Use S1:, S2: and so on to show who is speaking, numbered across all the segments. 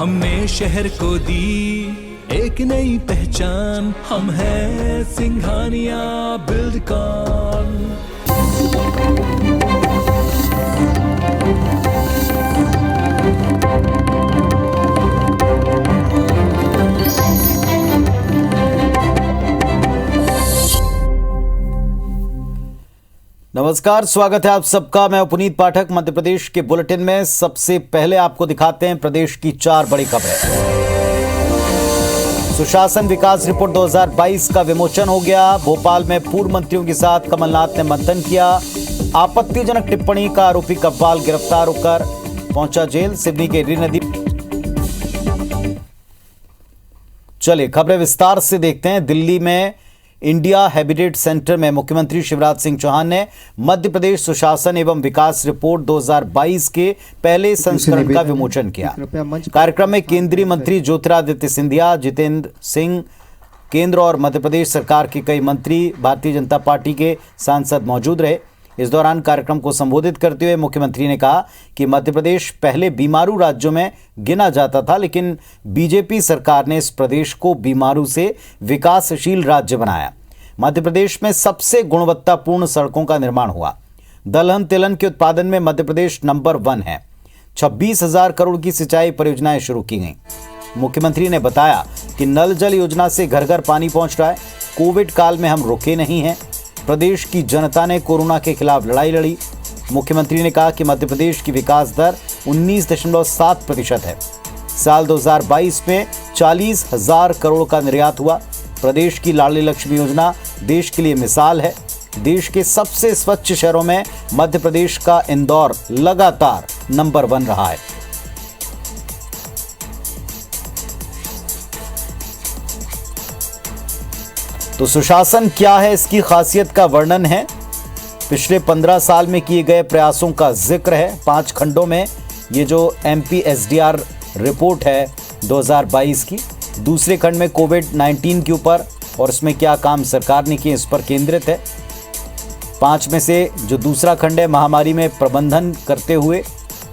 S1: हमने शहर को दी एक नई पहचान, हम हैं सिंघानिया बिल्डकॉन।
S2: नमस्कार, स्वागत है आप सबका। मैं पुनीत पाठक। मध्य प्रदेश के बुलेटिन में सबसे पहले आपको दिखाते हैं प्रदेश की 4 बड़ी खबरें। सुशासन विकास रिपोर्ट 2022 का विमोचन हो गया। भोपाल में पूर्व मंत्रियों के साथ कमलनाथ ने मंथन किया। आपत्तिजनक टिप्पणी का आरोपी कव्वाल गिरफ्तार होकर पहुंचा जेल। सिवनी के री नदी। चलिए खबरें विस्तार से देखते हैं। दिल्ली में इंडिया हैबिटेट सेंटर में मुख्यमंत्री शिवराज सिंह चौहान ने मध्य प्रदेश सुशासन एवं विकास रिपोर्ट 2022 के पहले संस्करण का विमोचन किया। कार्यक्रम में केंद्रीय मंत्री ज्योतिरादित्य सिंधिया, जितेंद्र सिंह, केंद्र और मध्य प्रदेश सरकार के कई मंत्री, भारतीय जनता पार्टी के सांसद मौजूद रहे। इस दौरान कार्यक्रम को संबोधित करते हुए मुख्यमंत्री ने कहा कि मध्य प्रदेश पहले बीमारू राज्यों में गिना जाता था, लेकिन बीजेपी सरकार ने इस प्रदेश को बीमारू से विकासशील राज्य बनाया। मध्य प्रदेश में सबसे गुणवत्तापूर्ण सड़कों का निर्माण हुआ। दलहन तिलहन के उत्पादन में मध्य प्रदेश नंबर 1 है। 26,000 करोड़ की सिंचाई परियोजनाएं शुरू की गई। मुख्यमंत्री ने बताया कि नल जल योजना से घर घर पानी पहुंच रहा है। कोविड काल में हम रुके नहीं हैं। प्रदेश की जनता ने कोरोना के खिलाफ लड़ाई लड़ी। मुख्यमंत्री ने कहा कि मध्य प्रदेश की विकास दर 19.7% है। साल 2022 में 40,000 करोड़ का निर्यात हुआ। प्रदेश की लाडली लक्ष्मी योजना देश के लिए मिसाल है। देश के सबसे स्वच्छ शहरों में मध्य प्रदेश का इंदौर लगातार नंबर 1 रहा है। तो सुशासन क्या है, इसकी खासियत का वर्णन है। पिछले 15 साल में किए गए प्रयासों का जिक्र है 5 खंडों में। ये जो MPSDR रिपोर्ट है 2022 की, दूसरे खंड में कोविड-19 के ऊपर और इसमें क्या काम सरकार ने किए इस पर केंद्रित है। 5 में से जो दूसरा खंड है, महामारी में प्रबंधन करते हुए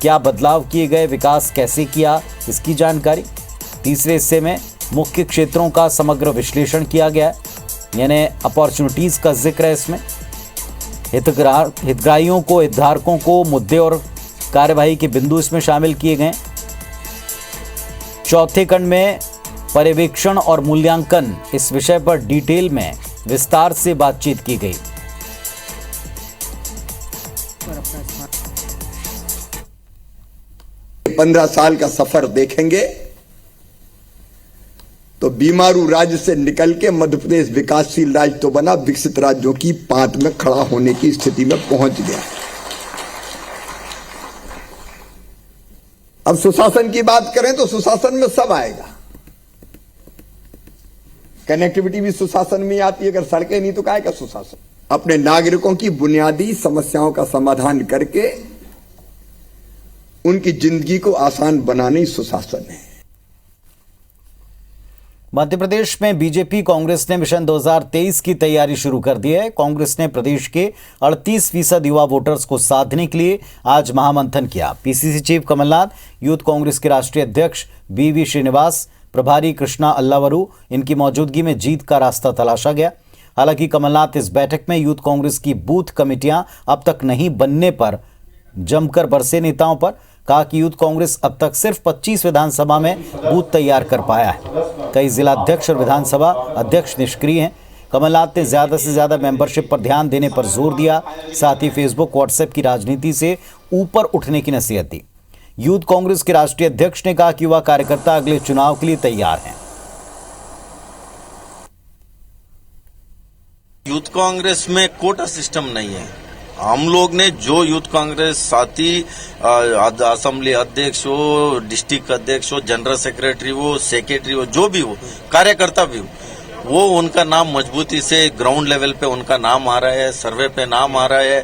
S2: क्या बदलाव किए गए, विकास कैसे किया, इसकी जानकारी। तीसरे हिस्से में मुख्य क्षेत्रों का समग्र विश्लेषण किया गया है, यानी अपॉर्चुनिटीज़ का जिक्र है इसमें। हितग्राहियों को, हितधारकों को मुद्दे और कार्यवाही के बिंदु इसमें शामिल किए गए। चौथे खंड में पर्यवेक्षण और मूल्यांकन, इस विषय पर डिटेल में विस्तार से बातचीत की गई।
S3: 15 साल का सफर देखेंगे तो बीमारू राज्य से निकल के मध्य प्रदेश विकासशील राज्य तो बना, विकसित राज्यों की पांत में खड़ा होने की स्थिति में पहुंच गया। अब सुशासन की बात करें तो सुशासन में सब आएगा। कनेक्टिविटी भी सुशासन में आती है। अगर सड़कें नहीं तो क्या का सुशासन? अपने नागरिकों की बुनियादी समस्याओं का समाधान करके उनकी जिंदगी को आसान बनाना ही सुशासन है।
S2: मध्य प्रदेश में बीजेपी कांग्रेस ने मिशन 2023 की तैयारी शुरू कर दी है। कांग्रेस ने प्रदेश के 38% युवा वोटर्स को साधने के लिए आज महामंथन किया। PCC chief Kamal Nath, youth Congress के राष्ट्रीय अध्यक्ष BV श्रीनिवास, प्रभारी कृष्णा अल्लावरू, इनकी मौजूदगी में जीत का रास्ता तलाशा गया। हालांकि कमलनाथ इस बैठक में यूथ कांग्रेस की बूथ कमेटियां अब तक नहीं बनने पर जमकर बरसे नेताओं पर। कहा कि यूथ कांग्रेस अब तक सिर्फ 25 विधानसभा में बूथ तैयार कर पाया है। कई जिला अध्यक्ष और विधानसभा अध्यक्ष निष्क्रिय हैं। कमलनाथ ने ज्यादा से ज्यादा मेंबरशिप पर ध्यान देने पर जोर दिया। साथ ही फेसबुक, व्हाट्सएप की राजनीति से ऊपर उठने की नसीहत दी। यूथ कांग्रेस के राष्ट्रीय अध्यक्ष ने कहा कि युवा कार्यकर्ता अगले चुनाव के लिए तैयार हैं।
S4: यूथ कांग्रेस में कोटा सिस्टम नहीं है। हम लोग ने जो यूथ कांग्रेस साथी असेंबली अध्यक्ष हो, डिस्ट्रिक्ट अध्यक्ष हो, जनरल सेक्रेटरी हो, सेक्रेटरी हो, जो भी हो, कार्यकर्ता भी हो, वो उनका नाम मजबूती से ग्राउंड लेवल पे उनका नाम आ रहा है, सर्वे पे नाम आ रहा है।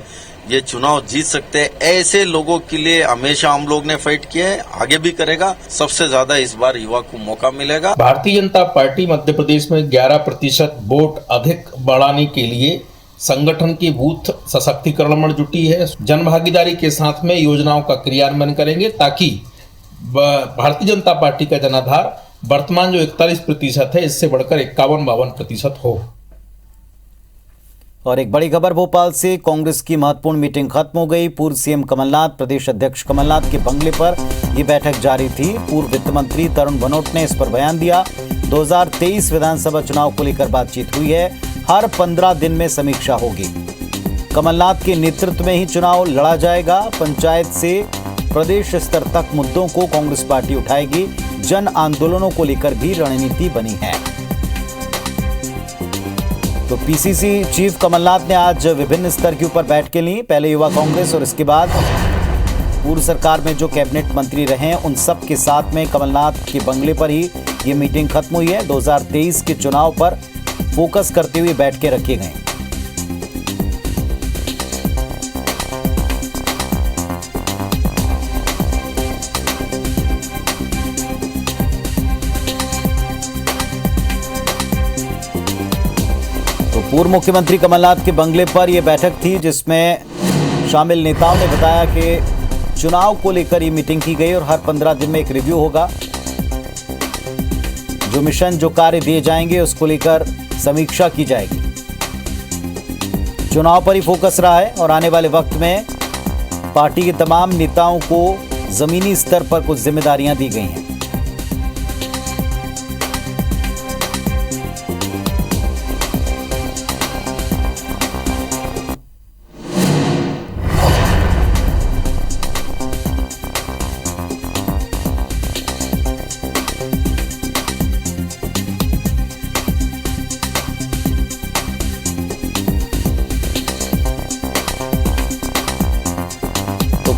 S4: ये चुनाव जीत सकते हैं। ऐसे लोगों के लिए हमेशा हम लोग ने फाइट किया है, आगे भी करेगा। सबसे ज्यादा इस बार युवा को मौका मिलेगा।
S5: भारतीय जनता पार्टी मध्य प्रदेश में 11% वोट अधिक बढ़ाने के लिए संगठन की बूथ सशक्तिकरण में जुटी है। जन भागीदारी के साथ में योजनाओं का क्रियान्वयन करेंगे ताकि भारतीय जनता पार्टी का जनाधार वर्तमान जो 41% है इससे बढ़कर 51-52% हो।
S2: और एक बड़ी खबर भोपाल से, कांग्रेस की महत्वपूर्ण मीटिंग खत्म हो गई। पूर्व सीएम कमलनाथ, प्रदेश अध्यक्ष कमलनाथ के बंगले पर यह बैठक जारी थी। पूर्व वित्त मंत्री तरुण भनोट ने इस पर बयान दिया। 2023 विधानसभा चुनाव को लेकर बातचीत हुई है। हर 15 दिन में समीक्षा होगी। कमलनाथ के नेतृत्व में ही चुनाव लड़ा जाएगा। पंचायत से प्रदेश स्तर तक मुद्दों को कांग्रेस पार्टी उठाएगी। जन आंदोलनों को लेकर भी रणनीति बनी है। तो पीसीसी चीफ कमलनाथ ने आज विभिन्न स्तर के ऊपर बैठकें ली। पहले युवा कांग्रेस और इसके बाद पूर्व सरकार में जो कैबिनेट मंत्री रहे हैं उन सब के साथ में कमलनाथ के बंगले पर ही ये मीटिंग खत्म हुई है। 2023 के चुनाव पर फोकस करते हुए बैठकें रखी गई। पूर्व मुख्यमंत्री कमलनाथ के बंगले पर यह बैठक थी, जिसमें शामिल नेताओं ने बताया कि चुनाव को लेकर ये मीटिंग की गई और हर 15 दिन में एक रिव्यू होगा। जो मिशन, जो कार्य दिए जाएंगे उसको लेकर समीक्षा की जाएगी। चुनाव पर ही फोकस रहा है और आने वाले वक्त में पार्टी के तमाम नेताओं को जमीनी स्तर पर कुछ जिम्मेदारियां दी गई हैं।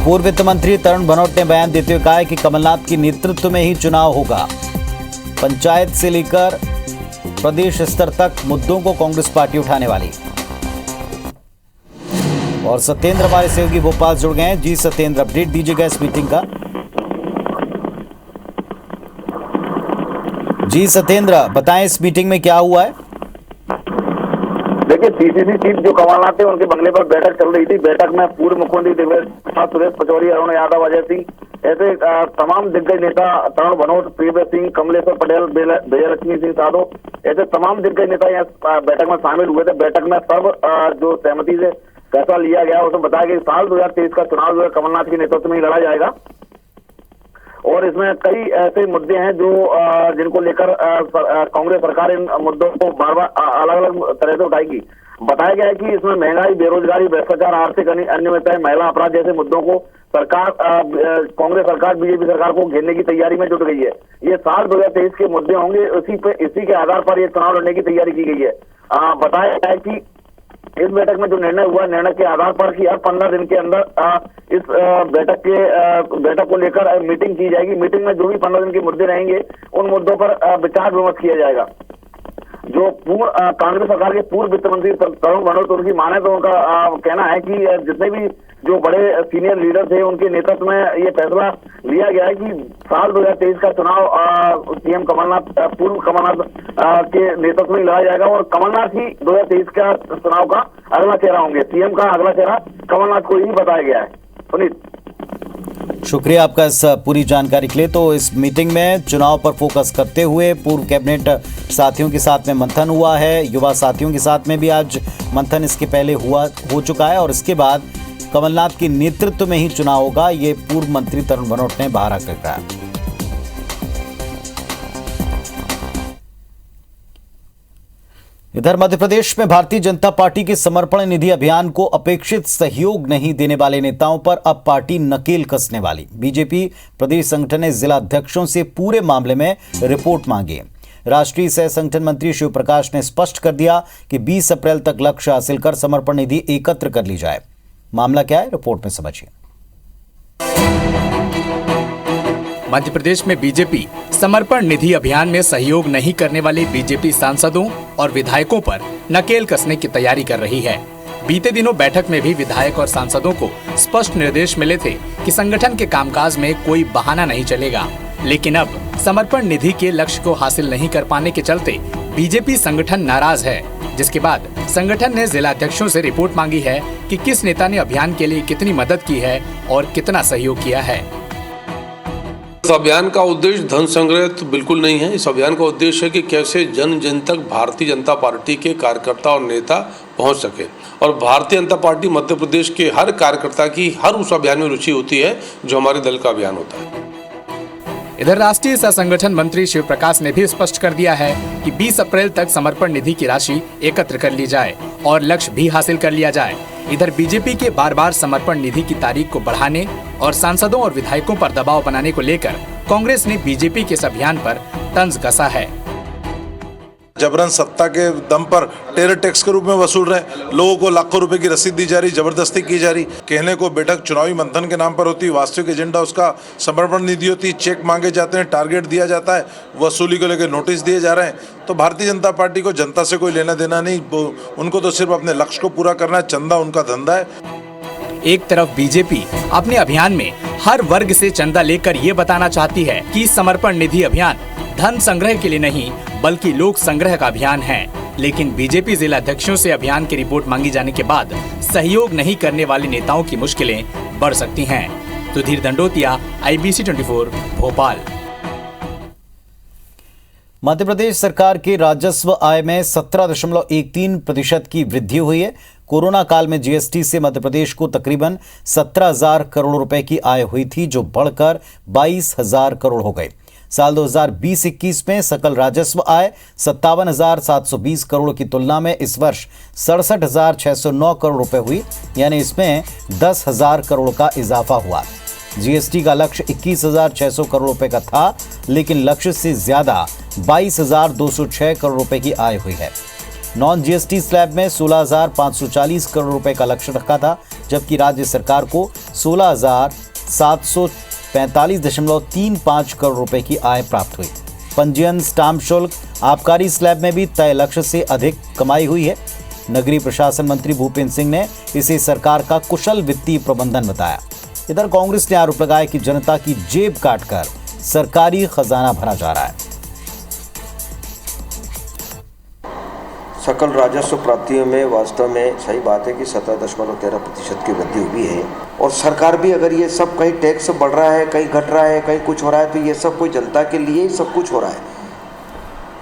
S2: पूर्व वित्त मंत्री तरुण भनोट ने बयान देते हुए कहा है कि कमलनाथ के नेतृत्व में ही चुनाव होगा। पंचायत से लेकर प्रदेश स्तर तक मुद्दों को कांग्रेस पार्टी उठाने वाली। और सत्येंद्र हमारे सहयोगी भोपाल जुड़ गए हैं। जी सत्येंद्र, अपडेट दीजिएगा इस मीटिंग का। जी सत्येंद्र, बताएं इस मीटिंग में क्या हुआ है।
S6: देखिए, पीसीसी चीफ जो कमलनाथ थे उनके बंगले पर बैठक चल रही थी। बैठक में पूर्व मुख्यमंत्री दिग्विजय सिंह, सुरेश पचौरी, अरुण यादव, अजय सिंह ऐसे तमाम दिग्गज नेता, तरुण भनोट, प्रियव्रत सिंह, कमलेश्वर पटेल, विजयलक्ष्मी सिंह साधो ऐसे तमाम दिग्गज नेता यहाँ बैठक में शामिल हुए थे। बैठक में सर्व जो सहमति से फैसला लिया गया उसमें बताया कि साल 2023 का चुनाव जो है कमलनाथ के नेतृत्व में ही लड़ा जाएगा और इसमें कई ऐसे मुद्दे हैं जो जिनको लेकर कांग्रेस सरकार इन मुद्दों को बार बार अलग अलग तरह से उठाएगी। बताया गया है कि इसमें महंगाई, बेरोजगारी, भ्रष्टाचार, आर्थिक अनियमितताएं, महिला अपराध जैसे मुद्दों को सरकार कांग्रेस सरकार बीजेपी सरकार को घेरने की तैयारी में जुट गई है। ये साल 2023 के मुद्दे होंगे, इसी के आधार पर ये चुनाव लड़ने की तैयारी की गई है। बताया गया है कि इस बैठक में जो निर्णय हुआ, निर्णय के आधार पर कि हर 15 दिन के अंदर इस बैठक को लेकर मीटिंग की जाएगी। मीटिंग में जो भी 15 दिन के मुद्दे रहेंगे उन मुद्दों पर विचार विमर्श किया जाएगा। जो पूर्व कांग्रेस सरकार के पूर्व वित्त मंत्री तरुण भनोट, उनकी माने तो उनका कहना है कि जितने भी जो बड़े सीनियर लीडर थे उनके नेतृत्व में ये फैसला लिया गया है कि साल 2023 का चुनाव सीएम कमलनाथ, पूर्व कमलनाथ के नेतृत्व में लड़ा जाएगा और कमलनाथ ही 2023 का चुनाव का अगला चेहरा होंगे। सीएम का अगला चेहरा कमलनाथ को ही बताया गया है। सुनीत,
S2: शुक्रिया आपका इस पूरी जानकारी के लिए। तो इस मीटिंग में चुनाव पर फोकस करते हुए पूर्व कैबिनेट साथियों के साथ में मंथन हुआ है। युवा साथियों के साथ में भी आज मंथन इसके पहले हो चुका है और इसके बाद कमलनाथ के नेतृत्व में ही चुनाव होगा, ये पूर्व मंत्री तरुण भनोट ने बाहर आकर कहा। इधर मध्य प्रदेश में भारतीय जनता पार्टी के समर्पण निधि अभियान को अपेक्षित सहयोग नहीं देने वाले नेताओं पर अब पार्टी नकेल कसने वाली। बीजेपी प्रदेश संगठन ने जिला अध्यक्षों से पूरे मामले में रिपोर्ट मांगी। राष्ट्रीय सह संगठन मंत्री शिव प्रकाश ने स्पष्ट कर दिया कि 20 अप्रैल तक लक्ष्य हासिल कर समर्पण निधि एकत्र कर ली जाए। मामला क्या है, रिपोर्ट में समझिए।
S7: मध्य प्रदेश में बीजेपी समर्पण निधि अभियान में सहयोग नहीं करने वाले बीजेपी सांसदों और विधायकों पर नकेल कसने की तैयारी कर रही है। बीते दिनों बैठक में भी विधायक और सांसदों को स्पष्ट निर्देश मिले थे कि संगठन के कामकाज में कोई बहाना नहीं चलेगा, लेकिन अब समर्पण निधि के लक्ष्य को हासिल नहीं कर पाने के चलते बीजेपी संगठन नाराज है, जिसके बाद संगठन ने जिला अध्यक्षों से रिपोर्ट मांगी है कि किस नेता ने अभियान के लिए कितनी मदद की है और कितना सहयोग किया है।
S8: इस अभियान का उद्देश्य धन संग्रह तो बिल्कुल नहीं है। इस अभियान का उद्देश्य है कि कैसे जन जन तक भारतीय जनता पार्टी के कार्यकर्ता और नेता पहुंच सके और भारतीय जनता पार्टी मध्य प्रदेश के हर कार्यकर्ता की हर उस अभियान में रुचि होती है जो हमारे दल का अभियान होता है।
S7: इधर राष्ट्रीय सह संगठन मंत्री शिव प्रकाश ने भी स्पष्ट कर दिया है कि 20 अप्रैल तक समर्पण निधि की राशि एकत्र कर ली जाए और लक्ष्य भी हासिल कर लिया जाए। इधर बीजेपी के बार बार समर्पण निधि की तारीख को बढ़ाने और सांसदों और विधायकों पर दबाव बनाने को लेकर कांग्रेस ने बीजेपी के इस अभियान पर तंज कसा है।
S9: जबरन सत्ता के दम पर टेरर टैक्स के रूप में वसूल रहे हैं, लोगों को लाखों रुपए की रसीद दी जा रही, जबरदस्ती की जा रही। कहने को बैठक चुनावी मंथन के नाम पर होती, वास्तविक एजेंडा उसका समर्पण निधि होती। चेक मांगे जाते हैं, टारगेट दिया जाता है, वसूली को लेकर नोटिस दिए जा रहे हैं। तो भारतीय जनता पार्टी को जनता से कोई लेना देना नहीं, उनको तो सिर्फ अपने लक्ष्य को पूरा करना है, चंदा उनका धंधा है।
S7: एक तरफ बीजेपी अपने अभियान में हर वर्ग से चंदा लेकर ये बताना चाहती है कि समर्पण निधि अभियान धन संग्रह के लिए नहीं बल्कि लोक संग्रह का अभियान है, लेकिन बीजेपी जिला अध्यक्षों से अभियान की रिपोर्ट मांगी जाने के बाद सहयोग नहीं करने वाले नेताओं की मुश्किलें बढ़ सकती हैं। सुधीर दंडोतिया, IBC 24, भोपाल।
S2: मध्य प्रदेश सरकार के राजस्व आय में 17.13% की वृद्धि हुई है। कोरोना काल में जीएसटी से मध्य प्रदेश को तकरीबन 17,000 करोड़ रुपए की आय हुई थी, जो बढ़कर 22,000 करोड़ हो गई। साल 2020-21 में सकल राजस्व आय 57,720 करोड़ की तुलना में इस वर्ष 67,609 करोड़ रुपए हुई, यानी इसमें 10,000 करोड़ का इजाफा हुआ। जीएसटी का लक्ष्य 21,600 करोड़ रुपए का था, लेकिन लक्ष्य से ज्यादा 22,206 करोड़ रुपए की आय हुई है। नॉन जीएसटी स्लैब में 16,540 करोड़ रुपए का लक्ष्य रखा था, जबकि राज्य सरकार को 16,745.35 करोड़ रुपए की आय प्राप्त हुई। पंजीयन, स्टाम्प शुल्क, आबकारी स्लैब में भी तय लक्ष्य से अधिक कमाई हुई है। नगरीय प्रशासन मंत्री भूपेंद्र सिंह ने इसे सरकार का कुशल वित्तीय प्रबंधन बताया। इधर कांग्रेस ने आरोप लगाया कि जनता की जेब काटकर सरकारी खजाना भरा जा रहा है।
S10: सकल राजस्व प्राप्तियों में वास्तव में सही बात है कि 17.13% की वृद्धि हुई है और सरकार भी अगर ये सब कहीं टैक्स बढ़ रहा है, कहीं घट रहा है, कहीं कुछ हो रहा है, तो ये सब कोई जनता के लिए ही सब कुछ हो रहा है।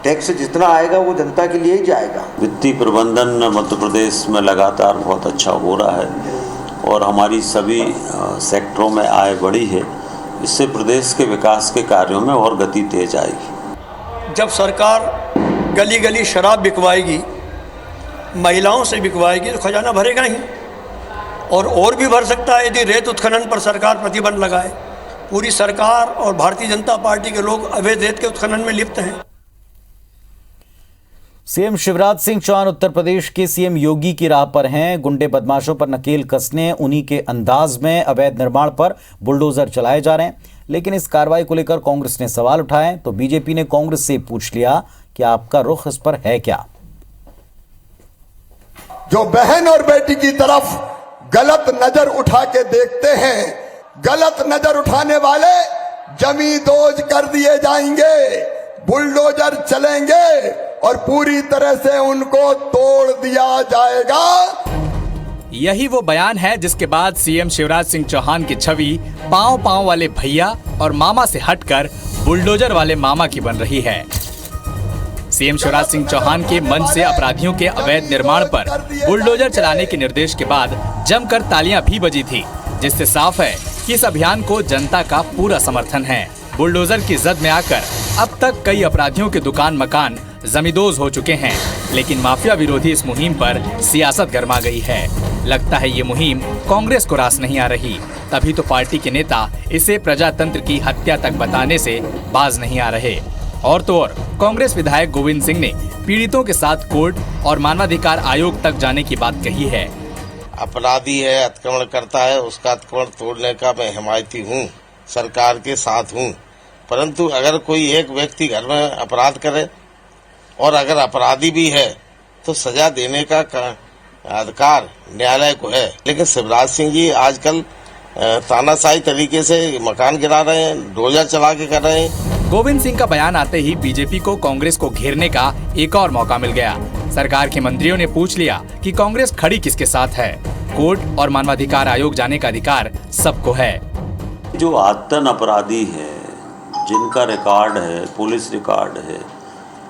S10: टैक्स जितना आएगा वो जनता के लिए ही जाएगा।
S11: वित्तीय प्रबंधन मध्य प्रदेश में लगातार बहुत अच्छा हो रहा है और हमारी सभी सेक्टरों में आय बढ़ी है। इससे प्रदेश के विकास के कार्यों में और गति तेज आएगी।
S12: जब सरकार गली गली शराब बिकवाएगी, महिलाओं से बिकवाएगी, तो खजाना भरेगा ही और भी भर सकता है यदि रेत उत्खनन पर सरकार प्रतिबंध लगाए। पूरी सरकार और भारतीय जनता पार्टी के लोग अवैध रेत के उत्खनन में लिप्त हैं।
S2: सीएम शिवराज सिंह चौहान उत्तर प्रदेश के सीएम योगी की राह पर हैं। गुंडे बदमाशों पर नकेल कसने, उन्हीं के अंदाज में अवैध निर्माण पर बुलडोजर चलाए जा रहे हैं। लेकिन इस कार्रवाई को लेकर कांग्रेस ने सवाल उठाए तो बीजेपी ने कांग्रेस से पूछ लिया कि आपका रुख इस पर है क्या।
S3: जो बहन और बेटी की तरफ गलत नजर उठा के देखते हैं, गलत नजर उठाने वाले जमींदोज कर दिए जाएंगे, बुलडोजर चलेंगे और पूरी तरह से उनको तोड़ दिया जाएगा।
S7: यही वो बयान है जिसके बाद सीएम शिवराज सिंह चौहान की छवि पांव वाले भैया और मामा से हटकर बुलडोजर वाले मामा की बन रही है। सीएम शिवराज सिंह चौहान के मन से अपराधियों के अवैध निर्माण पर बुलडोजर चलाने के निर्देश के बाद जमकर तालियां भी बजी थी, जिससे साफ है कि इस अभियान को जनता का पूरा समर्थन है। बुलडोजर की जद में आकर अब तक कई अपराधियों के दुकान मकान जमींदोज हो चुके हैं, लेकिन माफिया विरोधी इस मुहिम पर सियासत गरमा गई है। लगता है ये मुहिम कांग्रेस को रास नहीं आ रही, तभी तो पार्टी के नेता इसे प्रजातंत्र की हत्या तक बताने से बाज नहीं आ रहे। और तो और कांग्रेस विधायक गोविंद सिंह ने पीड़ितों के साथ कोर्ट और मानवाधिकार आयोग तक जाने की बात कही है।
S4: अपराधी है, अतिक्रमण करता है, उसका अतिक्रमण तोड़ने का मैं हिमायती हूँ, सरकार के साथ हूँ। परंतु अगर कोई एक व्यक्ति घर में अपराध करे और अगर अपराधी भी है तो सजा देने का अधिकार न्यायालय को है। लेकिन शिवराज सिंह जी आजकल तानाशाही तरीके से मकान गिरा रहे हैं, डोजर चला के कर रहे हैं।
S7: गोविंद सिंह का बयान आते ही बीजेपी को कांग्रेस को घेरने का एक और मौका मिल गया। सरकार के मंत्रियों ने पूछ लिया कि कांग्रेस खड़ी किसके साथ है। कोर्ट और मानवाधिकार आयोग जाने का अधिकार सबको है।
S11: जो आदतन अपराधी है जिनका रिकॉर्ड है, पुलिस रिकॉर्ड है,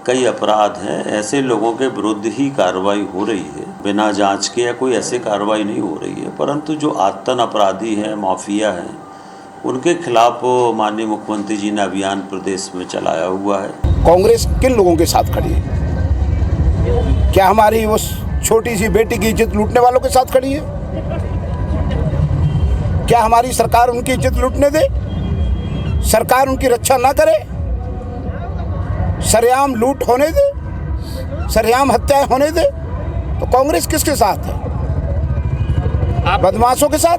S11: कई अपराध हैं, ऐसे लोगों के विरुद्ध ही कार्रवाई हो रही है। बिना जांच के या कोई ऐसी कार्रवाई नहीं हो रही है। परंतु जो आतन अपराधी हैं, माफिया हैं, उनके खिलाफ माननीय मुख्यमंत्री जी ने अभियान प्रदेश में चलाया हुआ है।
S13: कांग्रेस किन लोगों के साथ खड़ी है? क्या हमारी उस छोटी सी बेटी की इज्जत लूटने वालों के साथ खड़ी है? क्या हमारी सरकार उनकी इज्जत लूटने दे? सरकार उनकी रक्षा ना करे? सरेआम लूट होने दे, सरेआम हत्याएं होने दे? तो कांग्रेस किसके साथ है? बदमाशों के साथ।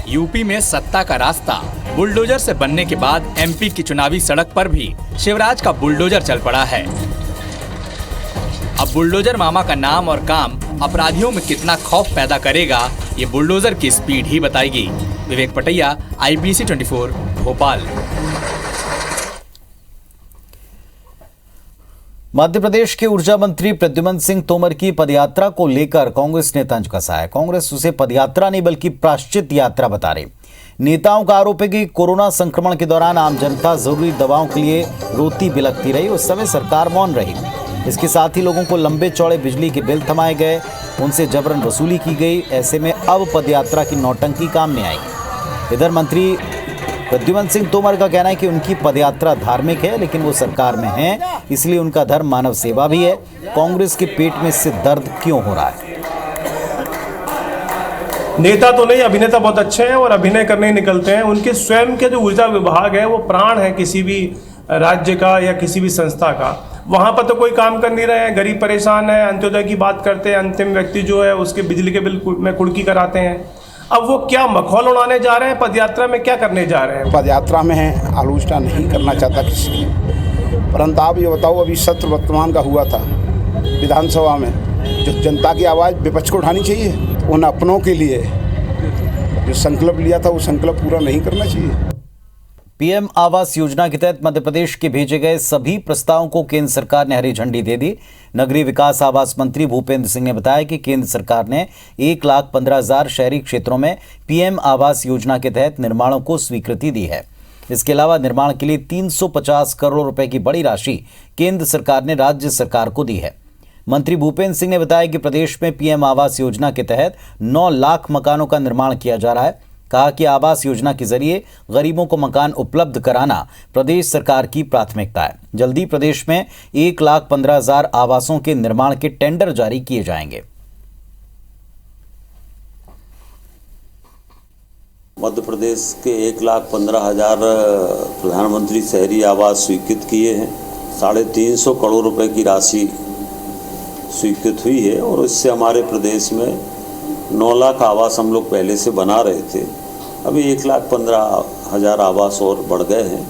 S7: यूपी में सत्ता का रास्ता बुलडोजर से बनने के बाद एमपी की चुनावी सड़क पर भी शिवराज का बुलडोजर चल पड़ा है। अब बुलडोजर मामा का नाम और काम अपराधियों में कितना खौफ पैदा करेगा, ये बुलडोजर की स्पीड ही बताएगी। विवेक पटैया, IBC 24, भोपाल।
S2: मध्य प्रदेश के ऊर्जा मंत्री प्रद्युमन सिंह तोमर की पदयात्रा को लेकर कांग्रेस ने तंज कसा है। कांग्रेस उसे पदयात्रा नहीं बल्कि प्रायश्चित यात्रा बता रही। नेताओं का आरोप है कि कोरोना संक्रमण के दौरान आम जनता जरूरी दवाओं के लिए रोती बिलखती रही, उस समय सरकार मौन रही। इसके साथ ही लोगों को लंबे चौड़े बिजली के बिल थमाए गए, उनसे जबरन वसूली की गई। ऐसे में अब पदयात्रा की नौटंकी काम नहीं आई। इधर मंत्री प्रद्युमन सिंह तोमर का कहना है कि उनकी पदयात्रा धार्मिक है, लेकिन वो सरकार में हैं, इसलिए उनका धर्म मानव सेवा भी है। कांग्रेस के पेट में इससे दर्द क्यों हो रहा है?
S14: नेता तो नहीं, अभिनेता बहुत अच्छे हैं और अभिनय करने ही निकलते हैं। उनके स्वयं के जो ऊर्जा विभाग है वो प्राण है किसी भी राज्य का या किसी भी संस्था का। वहाँ पर तो कोई काम कर नहीं रहे हैं, गरीब परेशान है, अंत्योदय की बात करते हैं, अंतिम व्यक्ति जो है उसके बिजली के बिल में कुर्की कराते हैं। अब वो क्या मखौल उड़ाने जा रहे हैं? पदयात्रा में क्या करने जा रहे हैं?
S13: पदयात्रा में आलोचना नहीं करना चाहता किसी की, परंतु आप ये बताओ, अभी सत्र वर्तमान का हुआ था विधानसभा में, जो जनता की आवाज़ विपक्ष को उठानी चाहिए, उन अपनों के लिए जो संकल्प लिया था वो संकल्प पूरा नहीं करना चाहिए।
S2: पीएम आवास योजना के तहत मध्य प्रदेश के भेजे गए सभी प्रस्तावों को केंद्र सरकार ने हरी झंडी दे दी। नगरीय विकास आवास मंत्री भूपेंद्र सिंह ने बताया कि केंद्र सरकार ने 1,15,000 शहरी क्षेत्रों में पीएम आवास योजना के तहत निर्माणों को स्वीकृति दी है। इसके अलावा निर्माण के लिए 350 करोड़ रुपए की बड़ी राशि केंद्र सरकार ने राज्य सरकार को दी है। मंत्री भूपेंद्र सिंह ने बताया कि प्रदेश में पीएम आवास योजना के तहत 9 लाख मकानों का निर्माण किया जा रहा है। कहा कि आवास योजना के जरिए गरीबों को मकान उपलब्ध कराना प्रदेश सरकार की प्राथमिकता है। जल्दी प्रदेश में 1,15,000 आवासों के निर्माण के टेंडर जारी किए जाएंगे।
S11: मध्य प्रदेश के 1,15,000 प्रधानमंत्री शहरी आवास स्वीकृत किए हैं। 350 करोड़ रुपए की राशि स्वीकृत हुई है और इससे हमारे प्रदेश में 9 लाख आवास हम लोग पहले से बना रहे थे, अभी 1,15,000 आवास और बढ़ गए हैं।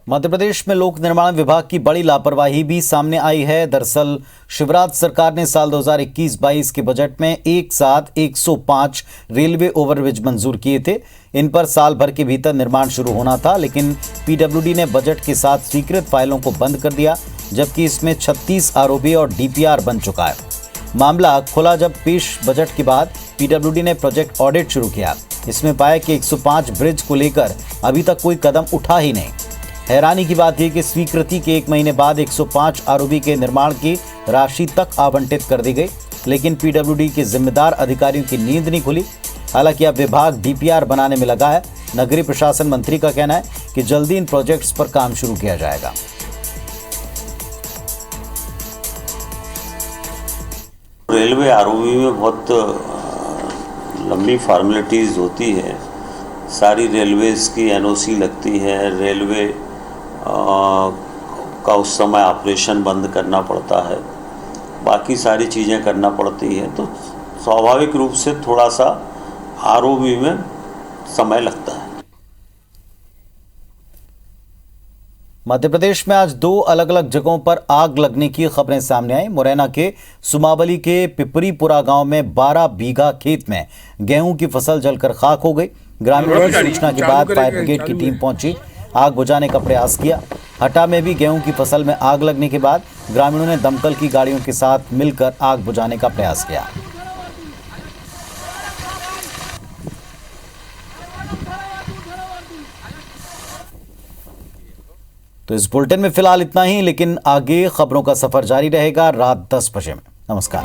S2: मध्य प्रदेश में लोक निर्माण विभाग की बड़ी लापरवाही भी सामने आई है। दरअसल शिवराज सरकार ने साल 2021-22 के बजट में एक साथ 105 रेलवे ओवरब्रिज मंजूर किए थे। इन पर साल भर के भीतर निर्माण शुरू होना था, लेकिन पीडब्ल्यूडी ने बजट के साथ स्वीकृत फाइलों को बंद कर दिया, जबकि इसमें 36 आरओबी और डीपीआर बन चुका है। मामला खुला जब पेश बजट के बाद पीडब्ल्यूडी ने प्रोजेक्ट ऑडिट शुरू किया। इसमें पाया कि 105 ब्रिज को लेकर अभी तक कोई कदम उठा ही नहीं। हैरानी की बात यह कि स्वीकृति के 1 महीने बाद 105 आरओबी के निर्माण की राशि तक आवंटित कर दी गई, लेकिन पीडब्ल्यूडी के जिम्मेदार अधिकारियों की नींद नहीं खुली। हालांकि अब विभाग डीपीआर बनाने में लगा है। नगरीय प्रशासन मंत्री का कहना है कि जल्दी इन प्रोजेक्ट्स पर काम शुरू किया जाएगा।
S11: रेलवे आरओबी में बहुत लंबी फॉर्मेलिटीज़ होती है। सारी रेलवेज़ की एनओसी लगती है, रेलवे का उस समय ऑपरेशन बंद करना पड़ता है, बाकी सारी चीज़ें करना पड़ती हैं, तो स्वाभाविक रूप से थोड़ा सा आरओबी में समय लगता है।
S2: मध्य प्रदेश में आज 2 अलग अलग जगहों पर आग लगने की खबरें सामने आई। मुरैना के सुमावली के पिपरीपुरा गांव में 12 बीघा खेत में गेहूं की फसल जलकर खाक हो गई। ग्रामीणों की सूचना के बाद फायर ब्रिगेड की टीम पहुंची, आग बुझाने का प्रयास किया। हटा में भी गेहूं की फसल में आग लगने के बाद ग्रामीणों ने दमकल की गाड़ियों के साथ मिलकर आग बुझाने का प्रयास किया। तो इस बुलेटिन में फिलहाल इतना ही, लेकिन आगे खबरों का सफर जारी रहेगा रात 10 बजे में। नमस्कार।